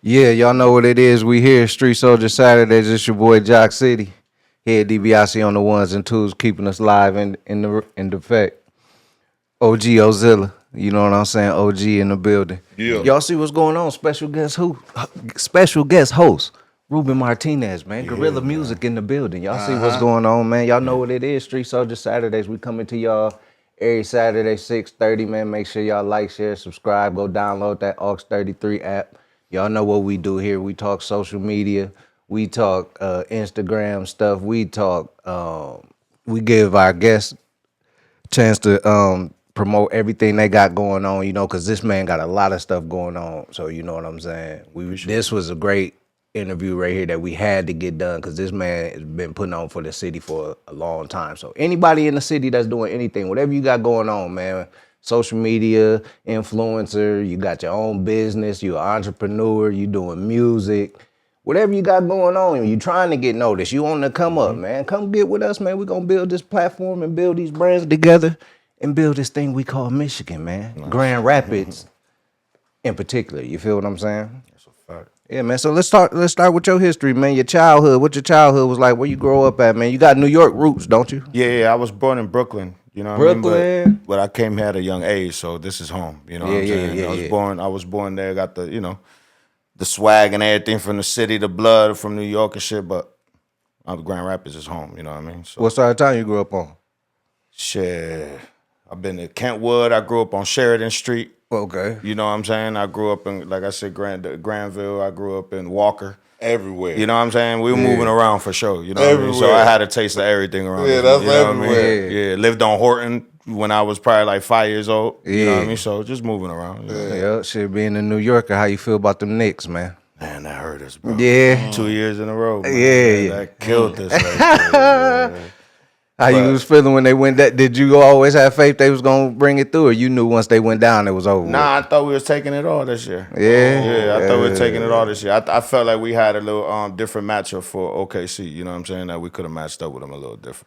Yeah, y'all know what it is. We here, Street Soldier Saturdays. It's your boy Jock City. Here at DBIC on the ones and twos, keeping us live in the effect. OG Ozilla, you know what I'm saying? OG in the building. Yeah. Y'all see what's going on? Special guest host, Ruben Martinez, man. Guerrilla music in the building. Y'all see what's going on, man. Y'all know what it is. Street Soldier Saturdays. We coming to y'all every Saturday, 6:30, man. Make sure y'all like, share, subscribe. Go download that Aux 33 app. Y'all know what we do here. We talk social media. We talk Instagram stuff. We talk, we give our guests chance to promote everything they got going on, you know, because this man got a lot of stuff going on. So you know what I'm saying? This was a great interview right here that we had to get done because this man has been putting on for the city for a long time. So anybody in the city that's doing anything, whatever you got going on, man, social media, influencer, you got your own business, you're an entrepreneur, you doing music, whatever you got going on, you trying to get noticed, you want to come up, man, come get with us, man. We're going to build this platform and build these brands together and build this thing we call Michigan, man. Nice. Grand Rapids in particular, you feel what I'm saying? That's a fact. Yeah, man, so let's start with your history, man, your childhood. What your childhood was like, where you grow up at, man. You got New York roots, don't you? Yeah, I was born in Brooklyn. You know what I mean? But I came here at a young age, so this is home. You know what I'm saying? I was born there, got the, you know, the swag and everything from the city, the blood from New York and shit, but Grand Rapids is home, you know what I mean? So, what side of town you grew up on? Shit. I've been to Kentwood. I grew up on Sheridan Street. Okay. You know what I'm saying? I grew up in, like I said, Granville. I grew up in Walker. Everywhere. You know what I'm saying? We were moving around for sure. You know what I mean? So I had a taste of everything around. Yeah, that's everywhere. I mean? Yeah, lived on Horton when I was probably like 5 years old. You know what I mean? So just moving around. Yeah, shit, being a New Yorker, how you feel about them Knicks, man? Man, that hurt us, bro. Yeah. 2 years in a row. Man. Yeah. That killed us. Right How you was feeling when they went that? Did you always have faith they was gonna bring it through, or you knew once they went down it was over? Nah, I thought we was taking it all this year. Yeah, I thought we were taking it all this year. I felt like we had a little different matchup for OKC. You know what I'm saying? That we could have matched up with them a little different.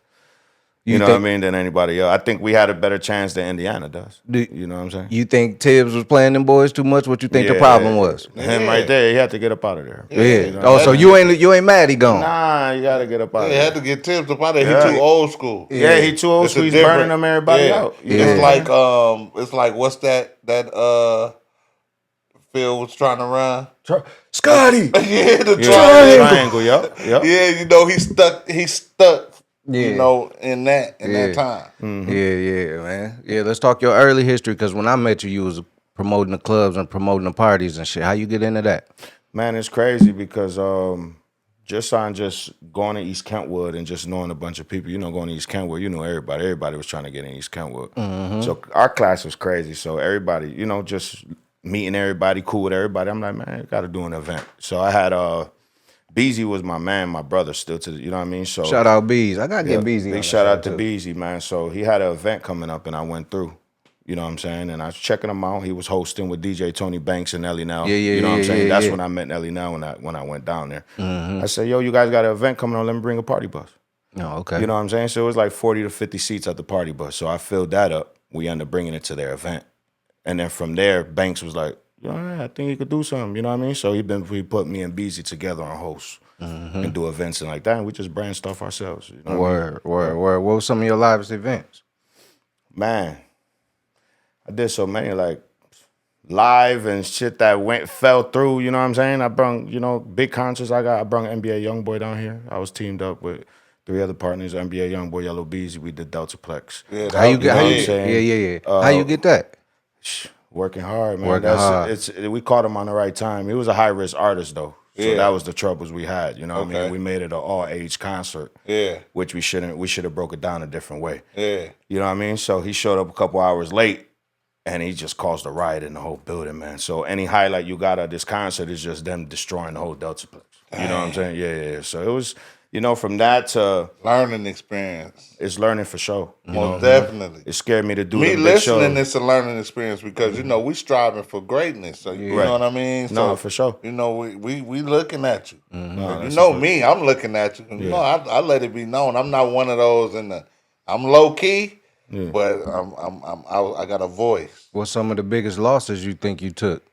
You know what I mean? Than anybody else. I think we had a better chance than Indiana does. You know what I'm saying? You think Tibbs was playing them boys too much? What you think the problem was? Him right there. He had to get up out of there. Yeah. You know? So you ain't mad he gone? Nah, you got to get up out of there. He had to get Tibbs up out of there. He too old school. Yeah, he too old school. He's burning them everybody out. It's like what's that Phil was trying to run? Scotty. The triangle. Yep. Yeah, you know he stuck. You know, in that time. Mm-hmm. Yeah, man. Yeah, let's talk your early history, because when I met you, you was promoting the clubs and promoting the parties and shit. How you get into that? Man, it's crazy because just going to East Kentwood and just knowing a bunch of people, you know, going to East Kentwood, you know everybody. Everybody was trying to get in East Kentwood. Mm-hmm. So our class was crazy. So everybody, you know, just meeting everybody, cool with everybody. I'm like, man, I got to do an event. So I had Beezy was my man, my brother still to, you know what I mean? So shout out Beez. I got to get Beezy. Big shout out to Beezy, man. So he had an event coming up and I went through. You know what I'm saying? And I was checking him out. He was hosting with DJ Tony Banks and Ellie Now. You know what I'm saying? That's when I met Ellie Now when I went down there. Mm-hmm. I said, yo, you guys got an event coming on. Let me bring a party bus. Oh, okay. You know what I'm saying? So it was like 40 to 50 seats at the party bus. So I filled that up. we ended up bringing it to their event. And then from there, Banks was like, I think he could do something, you know what I mean? So he put me and Beezy together on hosts and do events and like that, and we just brand stuff ourselves. You know Word. What were some of your livest events? Man, I did so many, like, live and shit that fell through, you know what I'm saying? I brung, big concerts I brung NBA Youngboy down here. I was teamed up with 3 other partners, NBA Youngboy, Yellow Beezy. We did Deltaplex. Yeah, How you get? know How what you? I'm saying? Yeah. How you get that? Working hard, man. Working hard. We caught him on the right time. He was a high risk artist though. So Yeah. that was the troubles we had. You know what I Okay. mean? We made it an all age concert. Yeah. Which we should have broke it down a different way. Yeah. You know what I mean? So he showed up a couple hours late and he just caused a riot in the whole building, man. So any highlight you got of this concert is just them destroying the whole Deltaplex. You know what I'm saying? Yeah. So it was, from that to Learning experience. it's learning for sure. Most definitely. It scared me to do Me them big listening shows. is a learning experience because we striving for greatness. So you Right. know what I mean? So No, for sure. we looking at you. No, You that's know a me, I'm looking at you. You know, I let it be known. I'm not one of those I'm low key, but I got a voice. What's some of the biggest losses you think you took?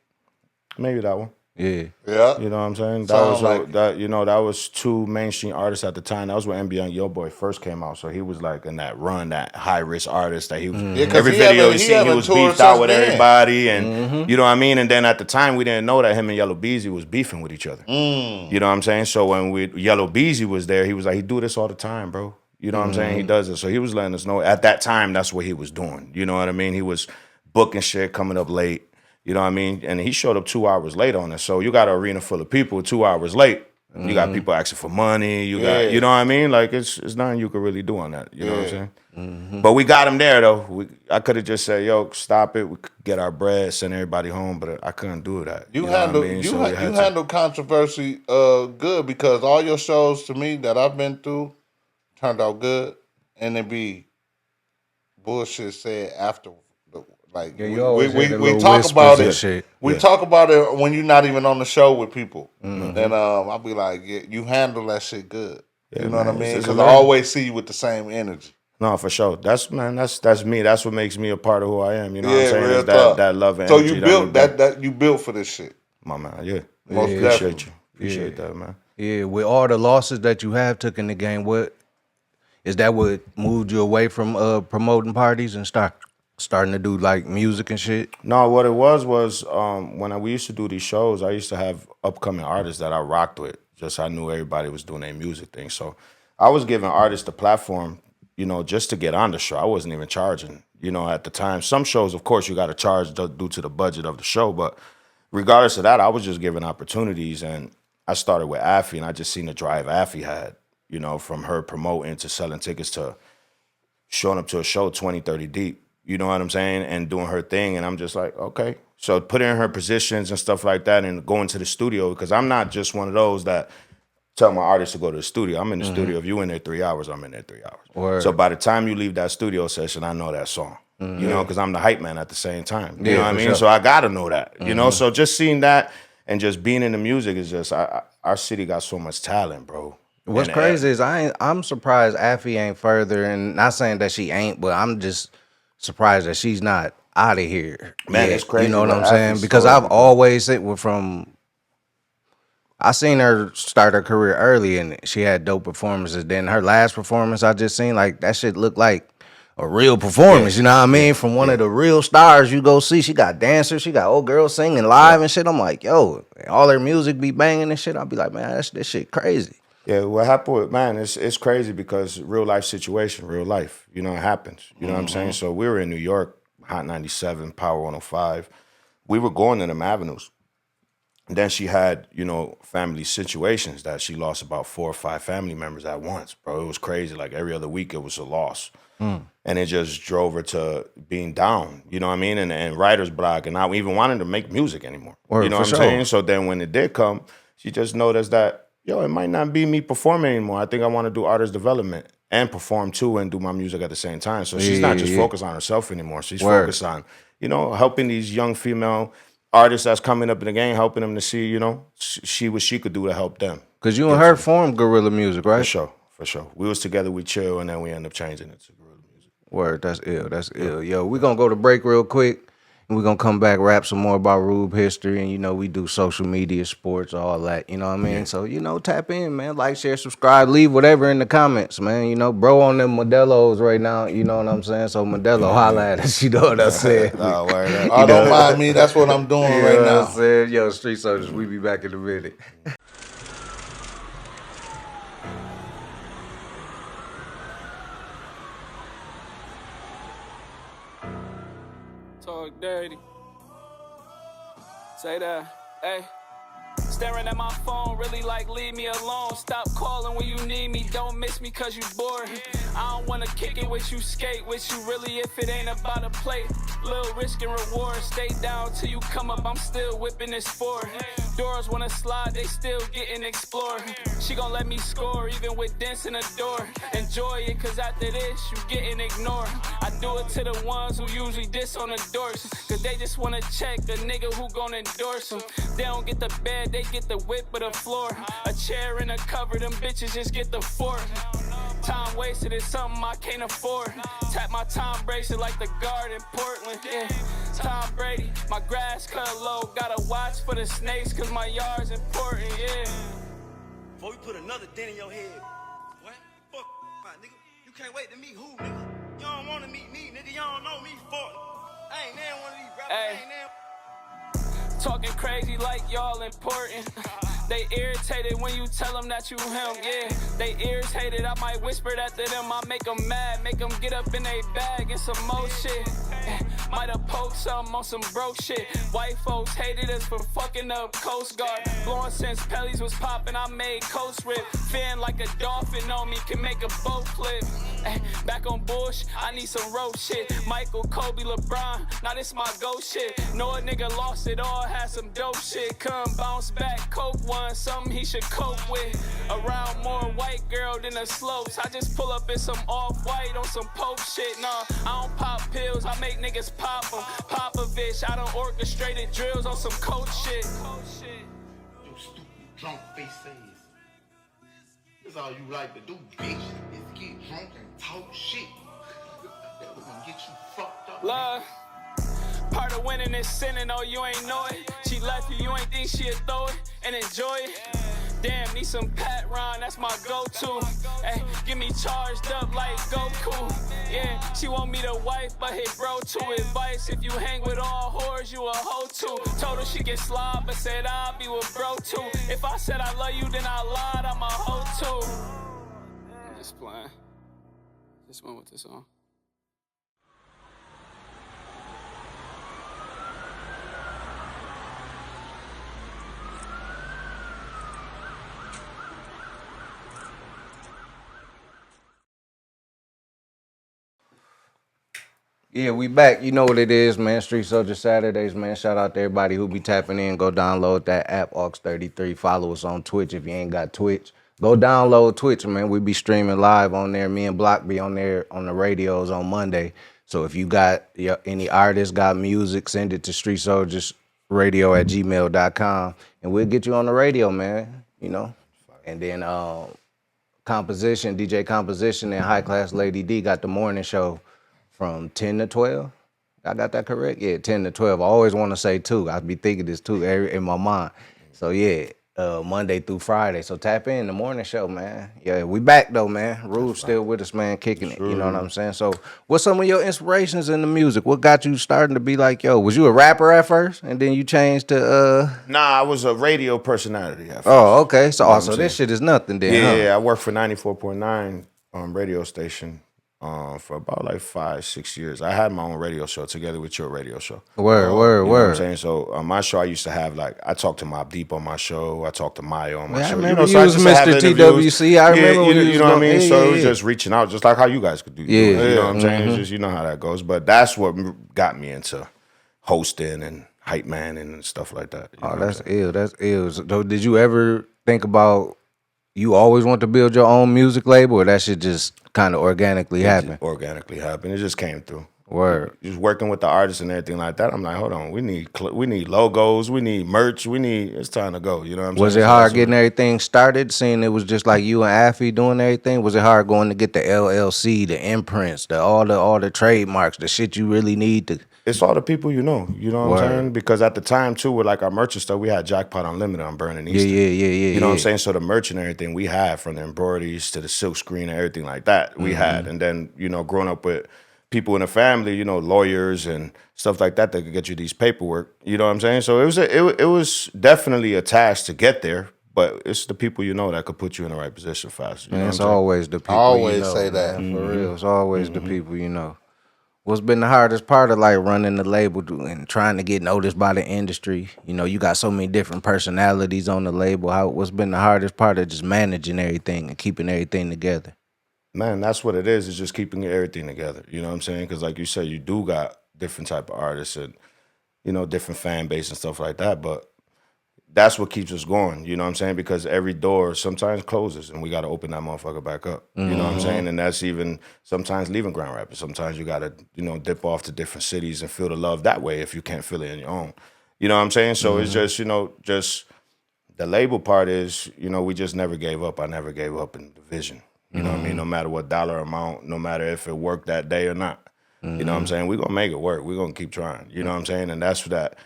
Maybe that one. Yeah. Yeah. You know what I'm saying? Sound like That was 2 mainstream artists at the time. That was when NBA Youngboy first came out. So he was like in that run, that high risk artist that he was. Yeah, 'cause Every he video haven't- you he see, he haven't was toured beefed out since with then. everybody, and you know what I mean. And then at the time, we didn't know that him and Yellow Beezy was beefing with each other. You know what I'm saying? So when Yellow Beezy was there, he was like, he do this all the time, bro. You know what I'm saying? He does it. So he was letting us know at that time that's what he was doing. You know what I mean? He was booking shit, coming up late. You know what I mean? And he showed up 2 hours late on it. So you got an arena full of people 2 hours late. You got people asking for money. You got, you know what I mean? Like it's nothing you could really do on that. You know what I'm saying? But we got him there though. I could have just said, "Yo, stop it. We could get our bread, send everybody home." But I couldn't do that. You know what handle I mean? you So we you had to- handle controversy good because all your shows to me that I've been through turned out good, and it be bullshit said after. Like Yeah, you always hear the we little talk about whispers and it. shit. We talk about it when you're not even on the show with people, and I'll be like, yeah, you handle that shit good. Yeah, You know what I man, mean? it's Because a I learning. always see you with the same energy. No, for sure. That's me. That's what makes me a part of who I am. You know what I'm Yeah, saying? real Is talk. that love and So energy you that built we bring. that you built for this shit. My man, yeah. Most Appreciate definitely. you. Appreciate that, man. Yeah. With all the losses that you have took in the game, what moved you away from promoting parties and starting to do like music and shit? No, what it was when we used to do these shows, I used to have upcoming artists that I rocked with. Just I knew everybody was doing their music thing. So I was giving artists the platform, just to get on the show. I wasn't even charging, at the time. Some shows, of course, you got to charge due to the budget of the show. But regardless of that, I was just giving opportunities. And I started with Affy, and I just seen the drive Affy had, from her promoting to selling tickets to showing up to a show 20, 30 deep. You know what I'm saying? And doing her thing. And I'm just like, okay. So put her in her positions and stuff like that and going to the studio, because I'm not just one of those that tell my artists to go to the studio. I'm in the studio. If you in there 3 hours, I'm in there 3 hours. Word. So by the time you leave that studio session, I know that song. Because I'm the hype man at the same time. You Yeah, know what I for mean? sure. So I got to know that. So just seeing that and just being in the music is just, our city got so much talent, bro. What's And, crazy is I'm surprised Affy ain't further, and not saying that she ain't, but I'm just surprised that she's not out of here. Man, yet. it's crazy You know what what I'm saying? Affy's Because story, I've man. always I seen her start her career early, and she had dope performances. Then her last performance I just seen, like that shit looked like a real performance. You know what I mean? From one of the real stars you go see. She got dancers, she got old girls singing live and shit. I'm like, yo, all her music be banging and shit. I'll be like, man, this shit crazy. Yeah, what happened with, man, it's crazy because real life situation, real life, it happens. You know what I'm saying? So we were in New York, Hot 97, Power 105. We were going to them avenues. And then she had, family situations that she lost about 4 or 5 family members at once, bro. It was crazy. Like every other week it was a loss. And it just drove her to being down, you know what I mean? And writer's block and not even wanting to make music anymore. Word, You know for what I'm sure. saying? So then when it did come, she just noticed that, it might not be me performing anymore. I think I want to do artist development and perform too and do my music at the same time. So she's not just focused on herself anymore. She's Word. focused on, helping these young female artists that's coming up in the game, helping them to see, see what she could do to help them. Cause you and her formed Guerrilla Music, right? For sure. We was together, we chill, and then we end up changing it to Guerrilla Music. Word, that's ill. That's ill. Yo, we're gonna go to break real quick and we're gonna come back, rap some more about Rube history. And we do social media, sports, all that. You know what I mean? So, tap in, man. Like, share, subscribe, leave whatever in the comments, man. Bro on them Modelo's right now, you know what I'm saying? So Modelo, holla at us, you know what I'm saying? Oh, word up. Oh, don't mind me. That's what I'm doing You right know now. what I'm saying? Yo, Street Soldiers, we be back in a minute. Talk dirty. Say that. Hey. Staring at my phone, really like leave me alone. Stop calling when you need me, don't miss me cause you bored. I don't wanna kick it with you, skate with you, really if it ain't about a play. Little risk and reward, stay down till you come up, I'm still whipping this forward. Doors wanna slide, they still getting explored. She gon' let me score, even with dents in the door. Enjoy it, cause after this, you getting ignored. I do it to the ones who usually diss on the doors. Cause they just wanna check the nigga who gon' endorse them. They don't get the bed, they get the whip or the floor. A chair and a cover, them bitches just get the fork. Time wasted is something I can't afford. Tap my Tom bracelet like the guard in Portland. Yeah. Tom Brady, my grass cut low. Gotta watch for the snakes cause my yard's important, yeah. Before we put another dent in your head, what? Fuck, my nigga. You can't wait to meet who, nigga? You don't want to meet me, nigga. You don't know me, fuck. I ain't never one of these rappers. Hey. I ain't never. Talking crazy like y'all important. They irritated when you tell them that you him, yeah. They irritated, I might whisper that to them. I make them mad, make them get up in they bag and some more shit. Might have poked something on some broke shit. White folks hated us for fucking up Coast Guard. Blowing since Pellies was popping, I made coast rip. Fin like a dolphin on me, can make a boat flip. Back on Bush, I need some rope shit. Michael, Kobe, LeBron, now this my go shit. Know a nigga lost it all, had some dope shit. Come bounce back, coke one, something he should cope with. Around more white girl than the slopes. I just pull up in some off-white on some Pope shit. Nah, I don't pop pills, I make niggas pop them. Popovich, I done orchestrated drills on some coach shit. You stupid drunk face ass. That's all you like to do, bitch, is get drunk and talk shit. That was gonna get you fucked up. Love. Part of winning is sinning, oh, you ain't know it. She left you, you ain't think she'd throw it and enjoy it. Damn, need some Pat Ron, that's my go-to. Hey, get me charged up like Goku. Yeah, she want me to wife, but hit bro to advice. If you hang with all whores, you a hoe too. Told her she can slide, but said I'll be with bro too. If I said I love you, then I lied, I'm a hoe too. I'm just playing. Just went with this song. Yeah, we back. You know what it is, man. Street Soldier Saturdays, man. Shout out to everybody who be tapping in. Go download that app, Aux33. Follow us on Twitch if you ain't got Twitch. Go download Twitch, man. We be streaming live on there. Me and Block be on there on the radios on Monday. So if you got any artists, got music, send it to streetsoldiersradio@gmail.com and we'll get you on the radio, man. And then DJ Composition and High Class Lady D got the morning show from 10 to 12. I got that correct? Yeah, 10 to 12. I always want to say 2. I be thinking this 2 in my mind. So, yeah, Monday through Friday. So, tap in the morning show, man. Yeah, we back, though, man. Rube's still with us, man, kicking it. You know what I'm saying? So, what's some of your inspirations in the music? What got you starting to be like, yo, was you a rapper at first? And then you changed to... Nah, I was a radio personality at first. Oh, okay. So, You know what also, I'm this saying? shit is nothing then, Yeah, huh? I worked for 94.9 radio station for about like 5-6 years. I had my own radio show together with your radio show. Word. You know what I'm saying? So my show, I used to have I talked to Mobb Deep on my show. I talked to Maya on my Yeah, I show. remember so you I was just have Mr. interviews. TWC. I remember when you you know what I was mean? going- So yeah, it was yeah. just reaching out, just like how you guys could do. Yeah, You know what I'm saying? mm-hmm. It's just, you know how that goes. But that's what got me into hosting and hype man and stuff like that. You know Oh, what I'm that's saying? ill. That's ill. So, did you ever think about you always want to build your own music label, or that shit just kind of organically It happen? just organically happened. It just came through. Word. Just working with the artists and everything like that. I'm like, hold on, we need logos, we need merch, it's time to go. You know what I'm saying? Was it hard getting everything started, seeing it was just like you and Affy doing everything? Was it hard going to get the LLC, the imprints, all the trademarks, the shit you really need to? It's all the people you know what Word. I'm saying? Because at the time too, with like our merch and stuff, we had Jackpot Unlimited on Burning Easton. Yeah. You know what I'm saying? So the merch and everything we had, from the embroideries to the silk screen and everything like that, we had. And then, growing up with people in the family, lawyers and stuff like that could get you these paperwork. You know what I'm saying? So it was definitely a task to get there, but it's the people that could put you in the right position fast. You know what I'm It's saying? always the people always say that. man, for real. It's always the people you know. What's been the hardest part of like running the label and trying to get noticed by the industry? You got so many different personalities on the label. What's been the hardest part of just managing everything and keeping everything together? Man, that's what it is just keeping everything together. You know what I'm saying? Because like you said, you do got different type of artists and, different fan base and stuff like that. But that's what keeps us going. You know what I'm saying? Because every door sometimes closes and we got to open that motherfucker back up. You know what I'm saying? And that's even sometimes leaving Grand Rapids. Sometimes you got to, dip off to different cities and feel the love that way if you can't feel it in your own. You know what I'm saying? So it's just, just the label part is, we just never gave up. I never gave up in the vision. You know what I mean? No matter what dollar amount, no matter if it worked that day or not. You know what I'm saying? We're going to make it work. We're going to keep trying. You know what I'm saying? And that's that,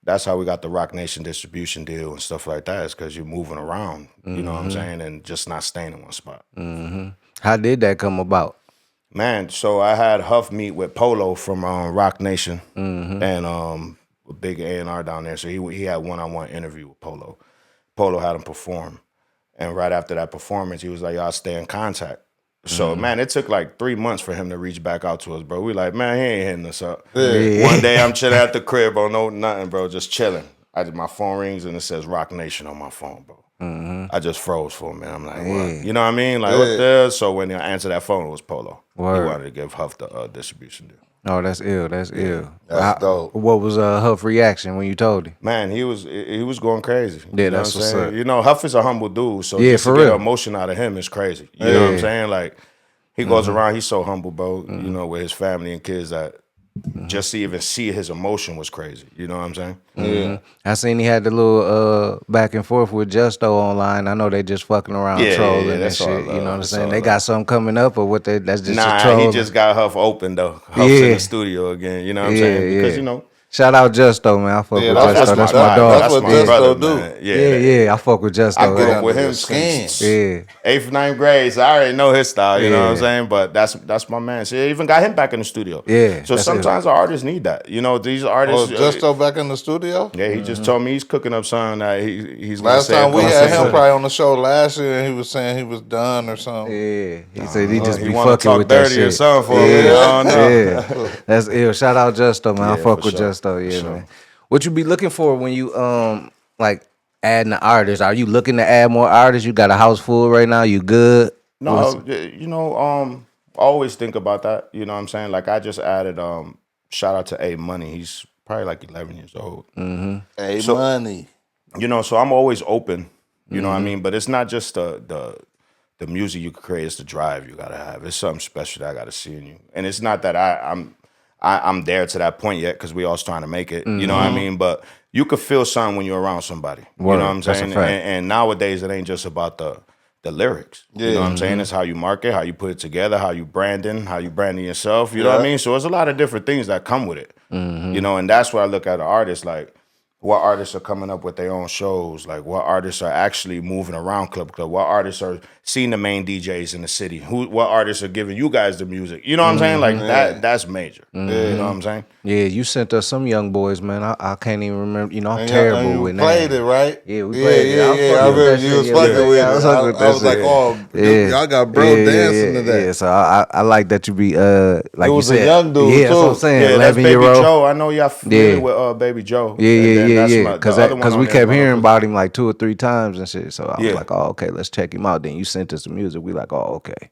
that's how we got the Rock Nation distribution deal and stuff like that, is because you're moving around, you know what I'm saying, and just not staying in one spot. How did that come about? Man, so I had Huff meet with Polo from Rock Nation and a big A&R down there. So he had one-on-one interview with Polo. Polo had him perform. And right after that performance, he was like, y'all stay in contact. So, man, it took like 3 months for him to reach back out to us, bro. We like, man, he ain't hitting us up. Yeah. One day I'm chilling at the crib, bro, no nothing, bro, just chilling. My phone rings and it says Rock Nation on my phone, bro. I just froze for a minute. I'm like, what? You know what I mean? Like, what the? So when I answered that phone, it was Polo. Word. He wanted to give Huff the distribution deal. Oh, that's ill. That's ill. That's dope. What was Huff's reaction when you told him? Man, he was going crazy. Yeah, you know that's what I'm what's saying? up. Huff is a humble dude, so Yeah, just for to get real. emotion out of him is crazy. You know what I'm saying? Like, he goes around, he's so humble, bro, with his family and kids that just to even see his emotion was crazy. You know what I'm saying? Yeah. I seen he had the little back and forth with Justo online. I know they just fucking around trolling and that's all shit. love. You know what I'm That's saying? all They love. got something coming up, or what? That's just a Nah, troll. he just got Huff open though. Huff's in Yeah. the studio again. You know what I'm saying? Because Shout out Justo, man. I fuck Yeah, with that's Justo. That's my that's dog. what my Justo brother, do. man. Yeah, I fuck with Justo. I grew man. up with Under him the skin. since Yeah. 8th, 9th grade, so I already know his style, you know what I'm Yeah. saying? But that's my man. See, I even got him back in the studio. Yeah, So that's sometimes our artists need that. These Oh, artists. Justo back in the studio? Yeah, he just told me he's cooking up something that he's gonna Last say. time we gonna had say him something. probably on the show last year, and he was saying he was done or something. Yeah, he said he just he be wanna fucking talk with that dirty shit. or something for a minute, I don't know. Yeah, that's ill. Shout out Justo, man. I Yeah, fuck for with sure, Justo. for Yeah, sure. man. What you be looking for when you like adding the artists? Are you looking to add more artists? You got a house full right now. You good? No, I always think about that. You know what I'm saying? Like I just added shout out to A Money. He's probably like 11 years old. Hey, So- money. So I'm always open. You know what I mean? But it's not just the music you can create, it's the drive you gotta have. It's something special that I gotta see in you. And it's not that I'm there to that point yet, because we all trying to make it. You know what I mean? But you could feel something when you're around somebody. Word. You know what I'm That's a saying? fact. And nowadays it ain't just about the lyrics. You know what I'm saying? It's how you market, how you put it together, how you branding yourself. You know what I mean? So there's a lot of different things that come with it. And that's where I look at an artist, like what artists are coming up with their own shows, like what artists are actually moving around club, what artists are seeing the main DJs in the city, what artists are giving you guys the music. You know what I'm saying? Like that's major. You know what I'm saying? Yeah, you sent us some young boys, man. I can't even remember. I'm And terrible you with played names. it, right? Yeah, we played it. I was Yeah, fucking I with remember that you shit. was Yeah, fucking with yeah, I it. was fucking with I that was like, shit. oh, y'all got bro dancing to that. Yeah, so I like that you be like It was you a said. young dude, Yeah, that's what I'm too. saying. Yeah, that's 11-year Baby old. Joe. I know y'all familiar Yeah. with Baby Joe. Yeah, And then that's yeah. the other one Because on we there, kept Mother hearing Pussy. about him like 2 or 3 times and shit. So I was Yeah. like, oh, okay, let's check him out. Then you sent us some music. We like, oh, okay.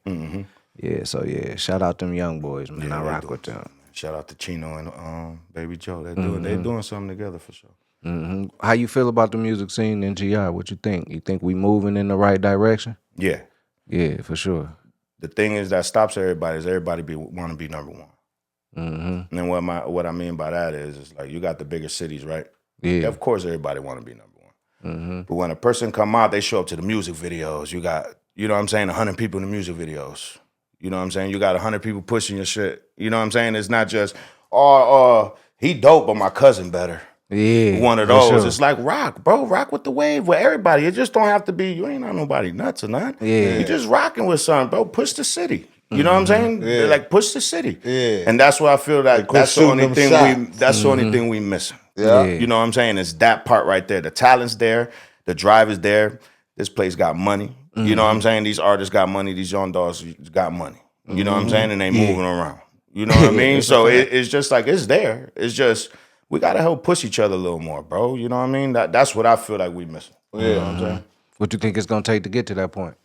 Yeah, so yeah, shout out them young boys, man. I they rock doing with them. something. Shout out to Chino and Baby Joe. They doing something together for sure. How you feel about the music scene in GR? What you think? You think we moving in the right direction? Yeah. Yeah, for sure. The thing is that stops everybody is everybody want to be number one. And then what I mean by that is like you got the bigger cities, right? Yeah. Of course, everybody want to be number one. But when a person come out, they show up to the music videos. You got, you know what I'm saying, 100 people in the music videos. You know what I'm saying? You got 100 people pushing your shit. You know what I'm saying? It's not just, he dope, but my cousin better. Yeah. One of for those. sure. It's like rock, bro. Rock with the wave with everybody. It just don't have to be, you ain't on nobody nuts or nothing. Yeah. You just rocking with something, bro. Push the city. You know what I'm saying? Yeah. Like push the city. Yeah. And that's what I feel like quit that's the shooting only them thing shots. that's the only thing we missing. Yeah. Yeah. You know what I'm saying? It's that part right there. The talent's there, the drive is there. This place got money. You know what I'm saying? These artists got money, these young dogs got money. You know what I'm saying? And they moving around. You know what I mean? So it's just like it's there. It's just we gotta help push each other a little more, bro. You know what I mean? That's what I feel like we missing. You know what I'm saying? What you think it's gonna take to get to that point?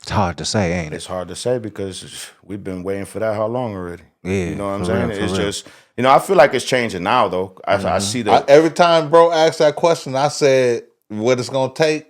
It's hard to say, ain't it? It's hard to say because we've been waiting for that how long already? Yeah, You know what I'm for saying? real, for It's real. just, I feel like it's changing now though. I see that. Every time bro asked that question, I said, what it's going to take,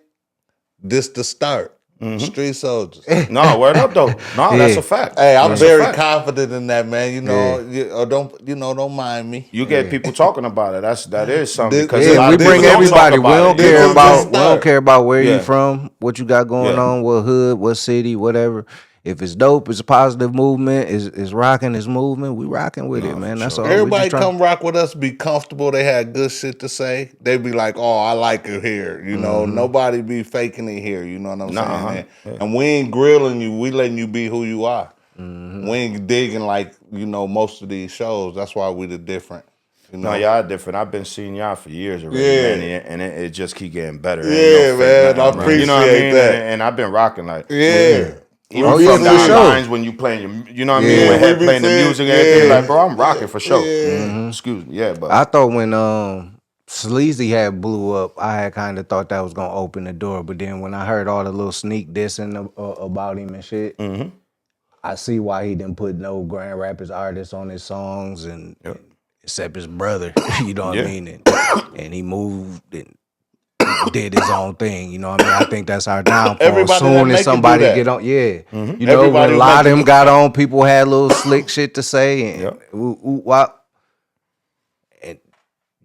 this to start. Street Soldiers. No, word up though. No, that's a fact. Hey, I'm That's a very fact. confident in that, man. You know, don't mind me. You get people talking about it. That is something. Because a Yeah, lot we of people bring don't everybody. talk We about don't it. care This is about. the We don't start. care about where Yeah. you from, what you got going Yeah. on, what hood, what city, whatever. If it's dope, it's a positive movement. It's rocking, it's moving. We rocking with it, man. That's all. We Everybody just trying- come rock with us, be comfortable. They had good shit to say. They be like, "Oh, I like it here." You know, nobody be faking it here. You know what I'm saying? And we ain't grilling you. We letting you be who you are. We ain't digging like most of these shows. That's why we the different. You know? No, y'all different. I've been seeing y'all for years already, Yeah. man, and it just keep getting better. Yeah, Ain't no fake man, nothing, I bro. You know what I appreciate mean? that. And I've been rocking like Yeah. even Oh, yeah, from for down sure. lines when you playing your, you know what I mean? Yeah. When We head be playing the saying- music and everything, yeah. like bro, I'm rocking for sure. Yeah. Excuse me, yeah, but I thought when Sleazy had blew up, I had kind of thought that was gonna open the door. But then when I heard all the little sneak dissing about him and shit, I see why he didn't put no Grand Rapids artists on his songs and except his brother. You know what I Yeah. mean? And he moved and did his own thing. You know what I mean? I think that's our downfall. Everybody that Soon make as it do somebody that. get on, you know, Everybody when a lot of make it them do- got on, people had little slick shit to say and ooh, wop. And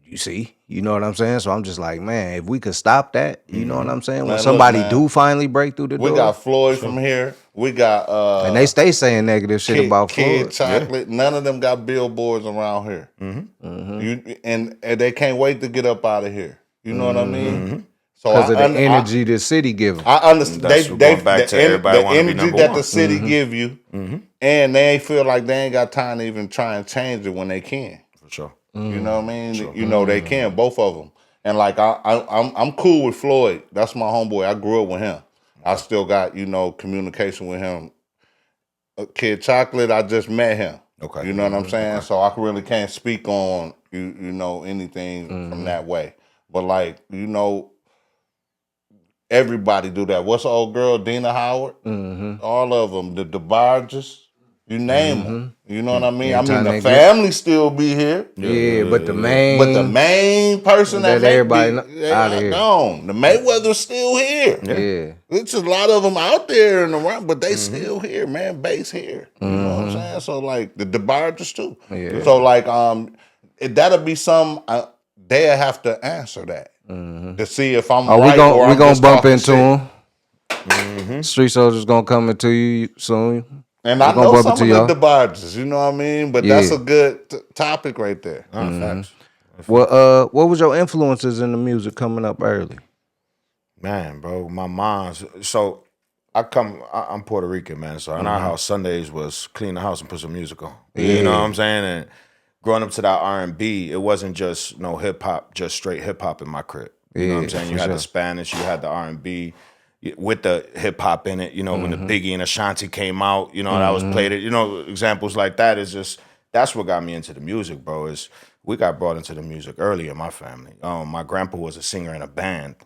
you see, you know what I'm saying? So I'm just like, man, if we could stop that, you know what I'm saying? When Man, look, somebody man. do finally break through the We door, got Floyd from here. We got and they stay saying negative shit about Kid Floyd. Chocolate. None of them got billboards around here. And they can't wait to get up out of here. You know what I mean? So Because of the I energy the city give them. I understand. That's They going back to everybody the wanna be energy number that one. the city give you, and they ain't feel like they ain't got time to even try and change it when they can. for sure. You know what I mean? You know they can, both of them. And like I'm cool with Floyd. That's my homeboy. I grew up with him. I still got communication with him. Kid Chocolate, I just met him. Okay. You know what I'm saying? So I really can't speak on anything from that way. But like everybody do that. What's the old girl, Dina Howard? All of them, the Barges, you name them. You know what I mean? Anytime I mean, they the family still be here. Yeah, but the main, But the main person That that everybody they outta are here. gone. The Mayweather's still here. yeah. It's a lot of them out there and around, but they still here, man. Base here. You know what I'm saying? So like the DeBarges too. Yeah. So like that'll be some they'll have to answer that to see if I'm Oh, right or we I'm gonna just bump talking into shit. him. Street Soldiers gonna come into you soon. And We I gonna know bump some into of the y'all. DeBarges, you know what I mean? But that's Yeah. a good topic right there. Facts. Well, what was your influences in the music coming up early? Man, bro, my mom's. So I'm Puerto Rican, man. So in our house, Sundays was clean the house and put some music on. You know what I'm saying? And growing up to that R&B, it wasn't just no hip hop, just straight hip hop in my crib. You know what I'm saying? You for had sure. the Spanish, you had the R&B with the hip hop in it. You know, when the Biggie and Ashanti came out, that was played. You know, examples like that is just that's what got me into the music, bro. Is we got brought into the music early in my family. My grandpa was a singer in a band.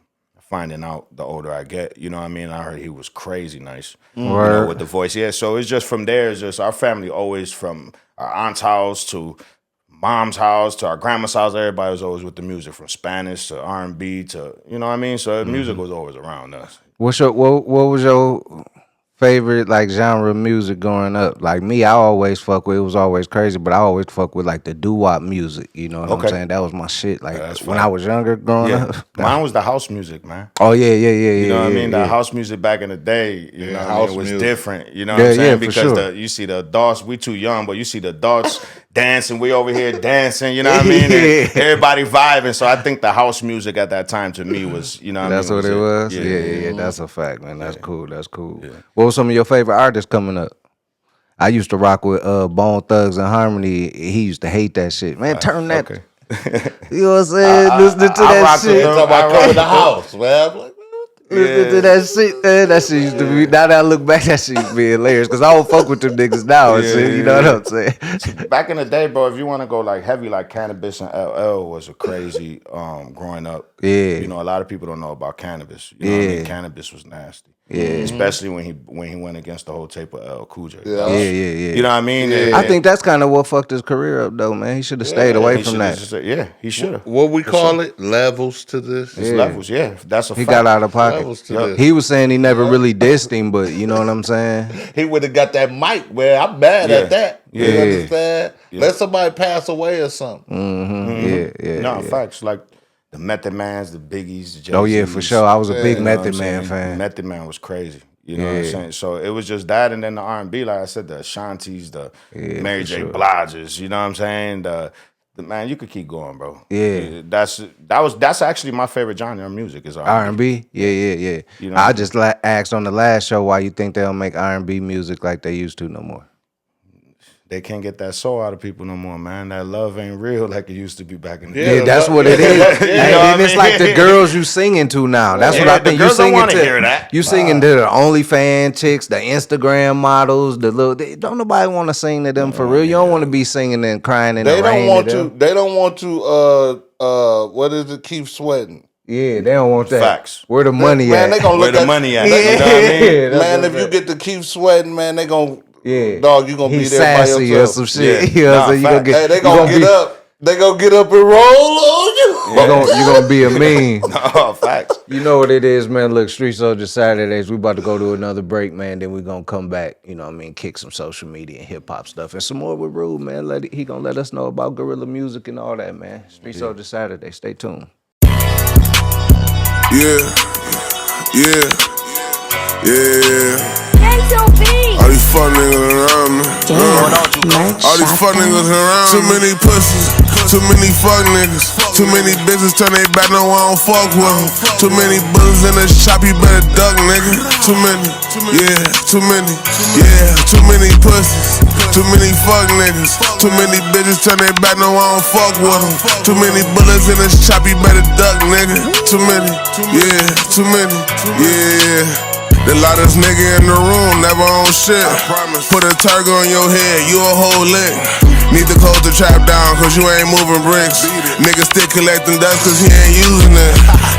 Finding out the older I get, you know what I mean? I heard he was crazy nice, Word. with the voice. Yeah, so it's just from there, it's just our family always from our aunt's house to mom's house to our grandma's house, everybody was always with the music from Spanish to R&B to, you know what I mean? So music was always around us. What was your favorite like genre of music growing up? Like me, I always fuck with. It was always crazy, but I always fuck with like the doo-wop music. You know what I'm saying? That was my shit. Like when I was younger, growing up. Mine was the house music, man. Oh yeah. You know what I mean? The house music back in the day, you know, what I mean, it was different. You know what I'm saying? Because you see the adults, we too young, but you see the adults dancing, we over here dancing. You know what I mean? And everybody vibing. So I think the house music at that time to me was, you know, what that's I mean, what it was. Yeah. That's a fact, man. That's cool. That's cool. Yeah. What was some of your favorite artists coming up? I used to rock with Bone Thugs and Harmony. He used to hate that shit. Man, turn that. Okay. You know what I'm saying? Listening to that shit. Talking about coming to the house, man. I'm like, listening to that shit, man. That shit used to be. Now that I look back, that shit used to be hilarious. Cause I don't fuck with them niggas now. And shit, you know what I'm saying? Back in the day, bro, if you want to go like heavy, like Cannabis and LL was a crazy growing up. Yeah. You know, a lot of people don't know about Cannabis. You know what I mean? Cannabis was nasty. Yeah. Especially when he went against the whole tape of L Cool J. Yeah. You know what I mean? I think that's kind of what fucked his career up, though, man. He should have stayed away from that. He should have. What we call it? Levels to this? It's levels, that's a fact. He got out of pocket. Levels to this. He was saying he never really dissed him, but you know what I'm saying? He would have got that mic, man. I'm mad at that. You understand? Let somebody pass away or something. Mm-hmm. No, facts. Like the Method Mans, the Biggies, the Jay-Z's. Oh, yeah, for sure. I was a big Method Man fan. Method Man was crazy. You know what I'm saying? So it was just that, and then the R&B, like I said, the Ashantis, the Mary J. Bliges. You know what I'm saying? The man, you could keep going, bro. Yeah. That's actually my favorite genre of music is R&B. R&B? Yeah. You know I just asked on the last show why you think they don't make R&B music like they used to no more. They can't get that soul out of people no more, man. That love ain't real like it used to be back in the day. Yeah, that's what it is. And then it's like the girls you singing to now. That's what I think. You singing to hear that. You singing to the OnlyFans chicks, the Instagram models, the little. Don't nobody want to sing to them for real. You don't want to be singing and crying in the rain. They don't want to. What is it? Keep sweating. Yeah, they don't want that. Facts. Where the money at? Man, they gonna Where look the money at? Yeah. You know what I mean? Man, if you get to keep sweating, man, they gonna. Yeah, dog, you gonna be there by sassy yourself. or some shit. Yeah. You know what I'm saying? Hey, they gonna get up. They gonna get up and roll on you. You gonna be a meme. No, facts. You know what it is, man. Look, Street Soldier Saturdays. We about to go to another break, man. Then we gonna come back. You know what I mean? Kick some social media and hip hop stuff and some more with Ruben, man. He gonna let us know about guerrilla music and all that, man. Street Soldier Saturday. Stay tuned. All these fuck niggas around me. All these fuck niggas around me. Too many pussies, too many fuck niggas. Too many bitches turn they back, no I don't fuck with them. Too many bullets in this chop, you better duck, nigga. Too many, too many, too many pussies. Too many fuck niggas. Too many bitches turn they back, no I don't fuck with them. Too many bullets in this chop, you better duck, nigga. Too many, too many, The loudest nigga in the room, never on shit. Put a target on your head, you a whole lick. Need to close the trap down, cause you ain't moving bricks. Niggas still collecting dust, cause he ain't using it.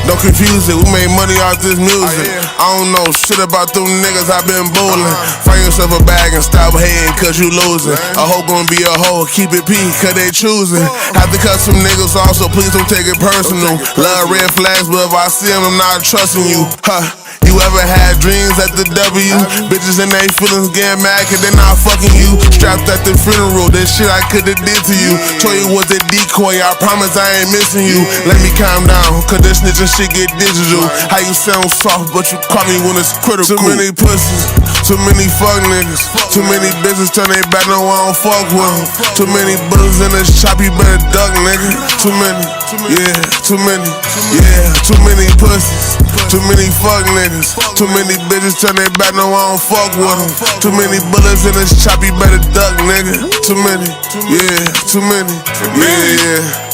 Don't confuse it, we made money off this music. I don't know shit about them niggas, I been bowling. Find yourself a bag and stop hating, cause you losing. A hoe gon' be a hoe, keep it P, cause they choosing. Have to cut some niggas off, so please don't take it personal. Love red flags, but if I see them, I'm not trusting you. You ever had dreams at the W? Bitches and they feelings getting mad cause they not fucking you. Strapped at the funeral, this shit I coulda did to you. Told you was a decoy, I promise I ain't missing you. Let me calm down, cause this snitching shit get digital. How you sound soft, but you call me when it's critical. Too many pussies, too many fuck niggas. Too many bitches turn they back, no I don't fuck with them. Too many bullets in this chop, you better duck, nigga. Too many, too many, too many pussies. Too many fuck niggas. Too many bitches turn their back, no I don't fuck with them. Too many bullets in this chop, you better duck, nigga. Too many, too many,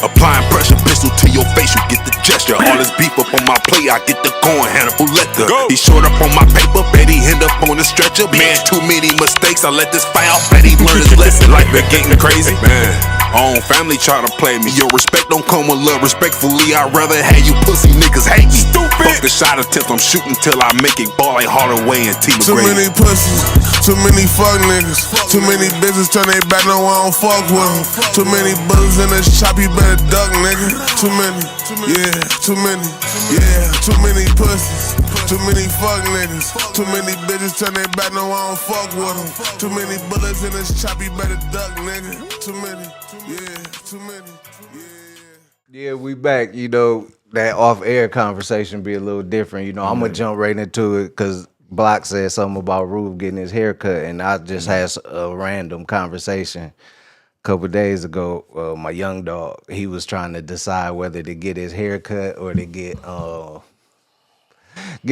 Applying pressure, pistol to your face, you get the gesture. All this beef up on my plate, I get the corn, Hannibal Lecter. He short up on my paper, bet he end up on the stretcher. Man, too many mistakes, I let this foul, bet he learn his lesson. Life been getting crazy, man. Own family try to play me. Your respect don't come with love. Respectfully, I'd rather have you pussy niggas hate me. Stupid. Fuck the shot attempt, I'm shooting till I make it ball like Hardaway and T. Too many pussies, too many fuck niggas. Too many bitches turn they back, no I don't fuck with them. Too many bullets in this chop, you better duck, nigga. Too many, too many, too many pussies. Too many fuck niggas. Too many bitches turn their back, no, I don't fuck with them. Too many bullets in this chop, you better duck, nigga. Too many, yeah, too many, yeah. Yeah, we back. You know, that off-air conversation be a little different. You know, I'm going to jump right into it because Block said something about Rube getting his hair cut, and I just had a random conversation a couple days ago. My young dog, he was trying to decide whether to get his hair cut or to get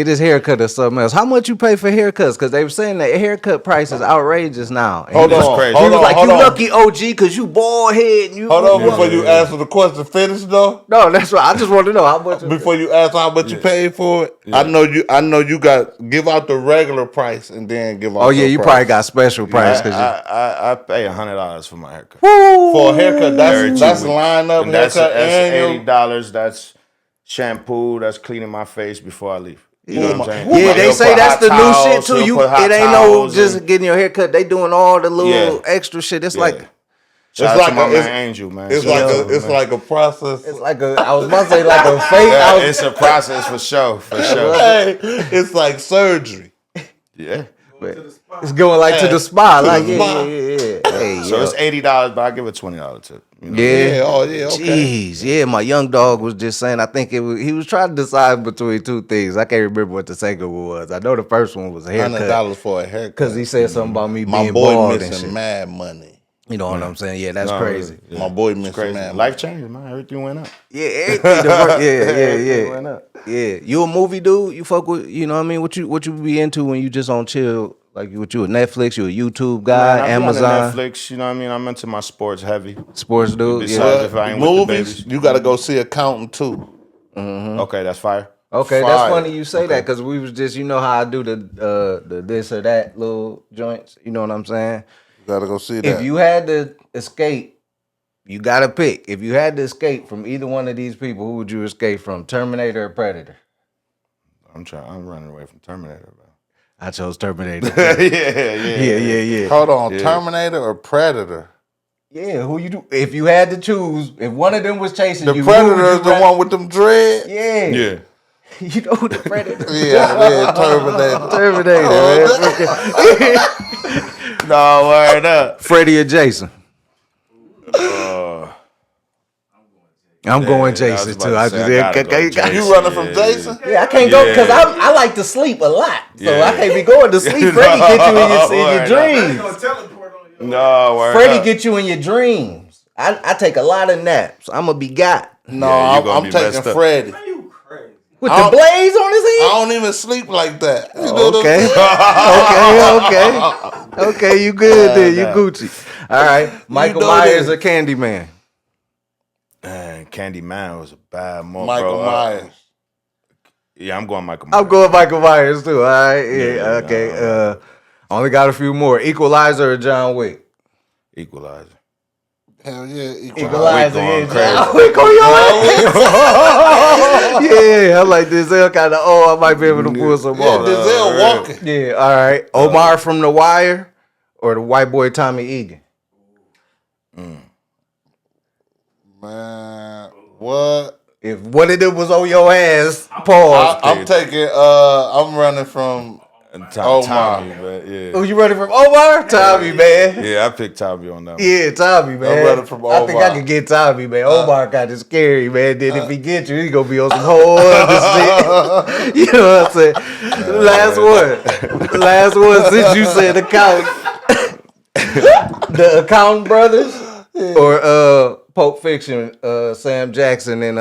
his haircut or something else. How much you pay for haircuts? Because they were saying that haircut price is outrageous now. And Hold he was- on, He hold was on, like, hold you on. lucky OG because you bald head. And you Hold on before you answer the question. Finish though. No, that's right. I just want to know how much. Before you ask how much you paid for it, I know you got give out the regular price and then give out. Oh yeah, your you price. probably got special price because I pay $100 for my haircut. for a haircut. Every That's 2 weeks. line up And that's haircut annual. $80. That's shampoo. That's cleaning my face before I leave. You know what I'm saying? yeah, Like, they he'll say put that's hot the towels, new shit too. he'll You put hot it ain't no towels just and- getting your haircut. They doing all the little Yeah. extra shit. It's Yeah. like Shout It's out to like my a- man Angel, man. It's Shout like out to a him, it's man. like a process. it's like a. I was about to say like a fake. Yeah, I was, it's a process for sure, for sure. Hey, it's like surgery. Yeah. it's going like to the spa. To Like the yeah, spa. yeah. Hey, So yo. it's $80, but I give a $20 tip. You know? Yeah. Yeah, oh yeah, okay. Jeez, yeah. My young dog was just saying. I think he was trying to decide between two things. I can't remember what the second one was. I know the first one was a haircut $100 for a haircut. because he said something about me My being boy bald and missing shit. mad money. You know what I'm saying? Yeah, that's No, crazy. yeah. My boy missing Crazy. mad money. Life changed, man. Everything went up. Yeah, everything. Everything went Yeah. up. Yeah, you a movie dude? You fuck with? You know what I mean? What you be into when you just on chill? Like what you a Netflix? You a YouTube guy? Man, I be on the Amazon? Netflix, you know what I mean? I'm into my sports heavy. Sports dude? Besides Yeah. if I ain't with the Movies, babies. you got to go see Accountant too. Okay, that's fire. Okay, Fire. that's funny you say that because we was just you know how I do the this or that little joints. You know what I'm saying? You got to go see that. If you had to escape, you gotta pick. If you had to escape from either one of these people, who would you escape from? Terminator or Predator? I'm running away from Terminator, bro. I chose Terminator. yeah. Hold on, Terminator or Predator? Yeah, who you do? If you had to choose, if one of them was chasing The you, who would Predator you is the rather- one with them dreads. Yeah, Yeah. You know who the Predator? Yeah, Terminator. Terminator, man. No, word up. Freddy or Jason? I'm going I was Jason about too. to I say, just I gotta go Jason. You running from Jason? Yeah, I can't go because Yeah. I like to sleep a lot, so Yeah. I can't be going to sleep. Freddy get you in your Word up. dreams. No, word Freddie up. get you in your dreams. I take a lot of naps. I'm gonna be got No, Yeah, you gonna I'm be taking messed up. Freddie. with I the don't- blaze on his I head. don't even sleep like that. You know what I'm Okay, saying? okay. You good then? You Gucci. All right, Michael know Myers this. or Candyman? Man, Candyman was a bad moment, Michael bro. Myers. Yeah, I'm going Michael Myers. I'm going Michael Myers too. All right, yeah, Yeah, okay. Only got a few more. Equalizer or John Wick? Equalizer. Hell yeah. Equalizer, going yeah. crazy. John Wick on your ass. Yeah, I like Denzel kind of. Oh, I might be able to pull some Yeah, off. Denzel walking. Yeah, all right. Omar from The Wire or the white boy Tommy Egan? Man, what? If one of them was on your ass, pause. I'm taking, I'm running from Omar. Tommy, but yeah. Who you running from? Omar? Tommy, man. Yeah, I picked Tommy on that one. Yeah, Tommy, man. I'm running from I think I Omar. could get Tommy, man. Omar kind of scary, man. Then if he get you, he gonna be on some whole other shit. You know what I'm saying? Last one. Since you said account, the Accountant Brothers or Pulp Fiction, Sam Jackson and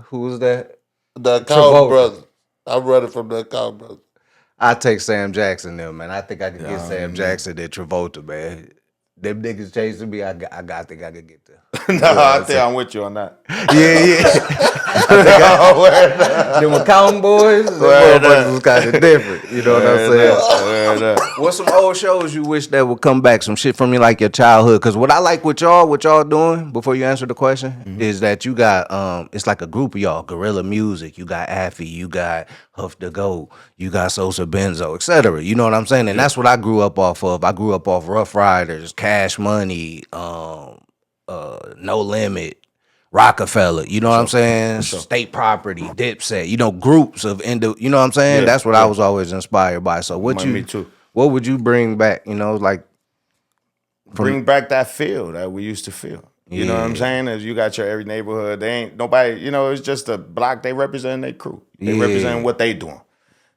who was that? The Travolta. Account Brothers. I'm running from the Account Brothers. I take Sam Jackson there, man. I think I could get Sam Jackson and Travolta, man. Them niggas chasing me, I think I could get there. No, I think I'm with you on that. Yeah. Them accounting boys, them motherfuckers was kind of different. You know what I'm saying? Word up. What's some old shows you wish that would come back? Some shit from you like your childhood? Because what I like with y'all, what y'all doing, before you answer the question, is that you got, it's like a group of y'all. Gorilla Music, you got Affy, you got Huff the Goat, you got Sosa Benzo, etc. You know what I'm saying? And that's what I grew up off of. I grew up off Rough Riders, Cash Money, No Limit, Rockefeller, you know what I'm saying? State Property, Dipset, you know, groups of you know what I'm saying? Yeah, That's what I was always inspired by. So Me too. what would you bring back, you know, like Bring back that feel that we used to feel. You know what I'm saying? As you got your every neighborhood, they ain't nobody, you know, it's just a block. They represent their crew. They represent what they doing.